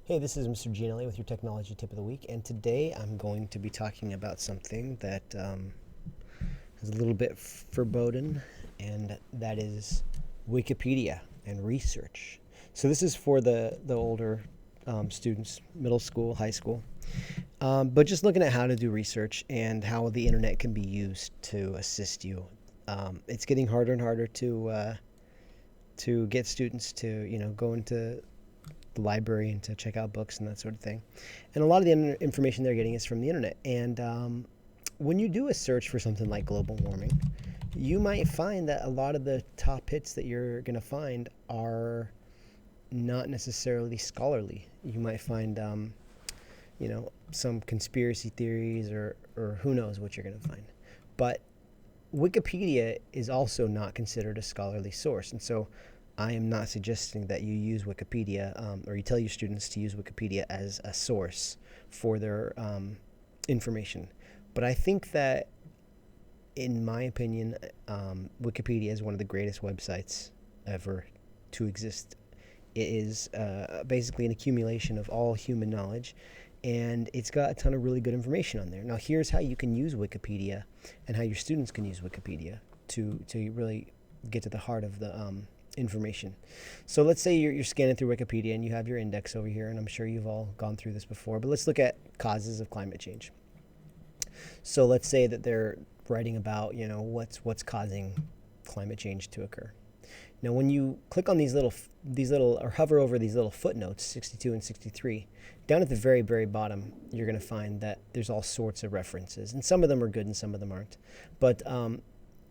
Hey, this is Mr. Gianelli with your technology tip of the week, and today I'm going to be talking about something that is a little bit foreboding, and that is Wikipedia and research. So this is for the older students, middle school, high school, but just looking at how to do research and how the internet can be used to assist you. It's getting harder and harder to get students to go into the library and to check out books and that sort of thing. And a lot of the information they're getting is from the internet. And when you do a search for something like global warming, you might find that a lot of the top hits that you're going to find are not necessarily scholarly. You might find, some conspiracy theories or who knows what you're going to find. But Wikipedia is also not considered a scholarly source. And so I am not suggesting that you use Wikipedia or you tell your students to use Wikipedia as a source for their information. But I think that, in my opinion, Wikipedia is one of the greatest websites ever to exist. It is basically an accumulation of all human knowledge, and it's got a ton of really good information on there. Now, here's how you can use Wikipedia and how your students can use Wikipedia to really get to the heart of the information. So let's say you're scanning through Wikipedia and you have your index over here, and I'm sure you've all gone through this before, but let's look at causes of climate change. So let's say that they're writing about, what's causing climate change to occur. Now, when you click on these little or hover over these little footnotes, 62 and 63, down at the very, very bottom, you're going to find that there's all sorts of references, and some of them are good and some of them aren't. But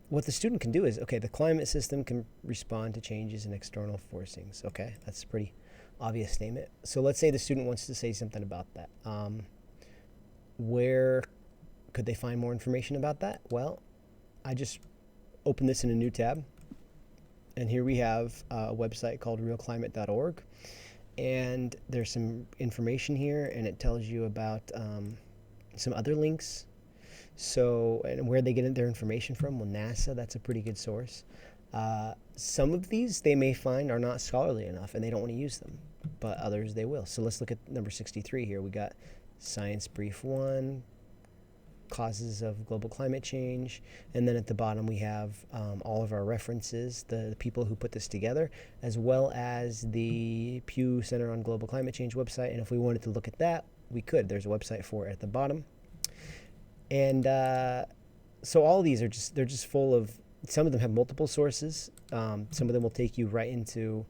what the student can do is, okay, the climate system can respond to changes in external forcings. Okay, that's a pretty obvious statement. So let's say the student wants to say something about that. Where could they find more information about that? Well, I just open this in a new tab, and here we have a website called realclimate.org, and there's some information here, and it tells you about some other links. So, and where they get their information from, well, NASA, that's a pretty good source. Some of these they may find are not scholarly enough and they don't want to use them, but others they will. So let's look at number 63 here. We got Science Brief 1, Causes of Global Climate Change, and then at the bottom we have all of our references, the people who put this together, as well as the Pew Center on Global Climate Change website. And if we wanted to look at that, we could. There's a website for it at the bottom. And so all of these they're just full of, some of them have multiple sources. Some of them will take you right into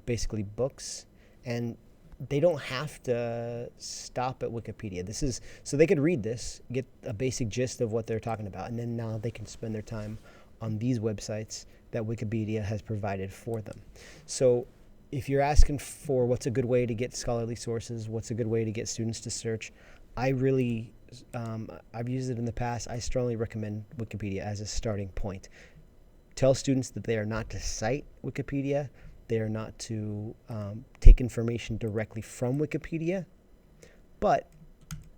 basically books, and they don't have to stop at Wikipedia. This is so they could read this, get a basic gist of what they're talking about, and then now they can spend their time on these websites that Wikipedia has provided for them. So if you're asking for what's a good way to get scholarly sources, what's a good way to get students to search, I've used it in the past. I strongly recommend Wikipedia as a starting point. Tell students that they are not to cite Wikipedia. They are not to take information directly from Wikipedia. But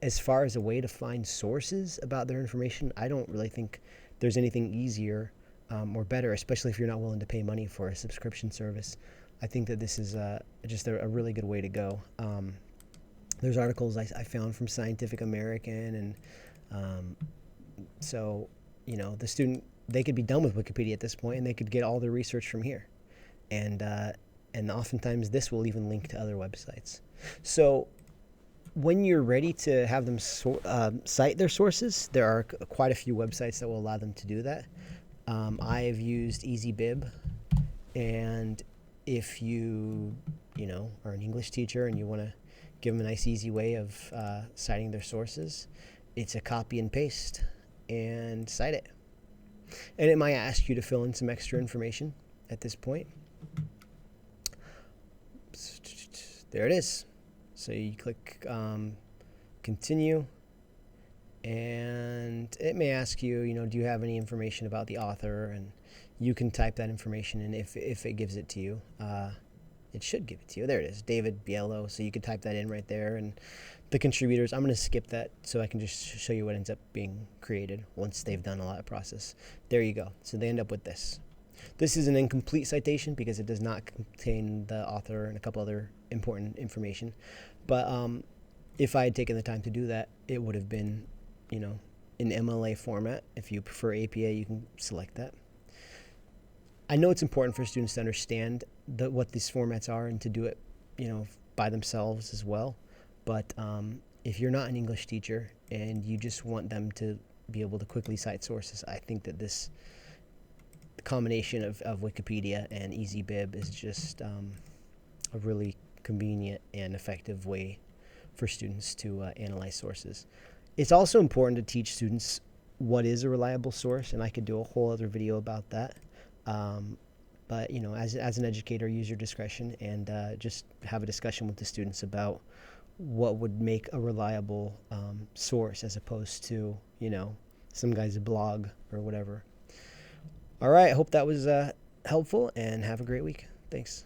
as far as a way to find sources about their information, I don't really think there's anything easier or better, especially if you're not willing to pay money for a subscription service. I think that this is just a really good way to go. There's articles I found from Scientific American, and so the student, they could be done with Wikipedia at this point, and they could get all their research from here, and oftentimes this will even link to other websites. So when you're ready to have them cite their sources, there are quite a few websites that will allow them to do that. I have used EasyBib, and if you are an English teacher and you want to give them a nice, easy way of citing their sources, it's a copy and paste and cite it. And it might ask you to fill in some extra information at this point. There it is. So you click continue, and it may ask you, do you have any information about the author? And you can type that information in if it gives it to you. It should give it to you. There it is, David Biello. So you could type that in right there. And the contributors, I'm going to skip that so I can just show you what ends up being created once they've done a lot of process. There you go. So they end up with this. This is an incomplete citation because it does not contain the author and a couple other important information. But if I had taken the time to do that, it would have been, in MLA format. If you prefer APA, you can select that. I know it's important for students to understand what these formats are and to do it, by themselves as well. But if you're not an English teacher and you just want them to be able to quickly cite sources, I think that this combination of Wikipedia and EasyBib is just a really convenient and effective way for students to analyze sources. It's also important to teach students what is a reliable source, and I could do a whole other video about that. But as an educator, use your discretion and just have a discussion with the students about what would make a reliable source as opposed to some guy's blog or whatever. All right, I hope that was helpful, and have a great week. Thanks.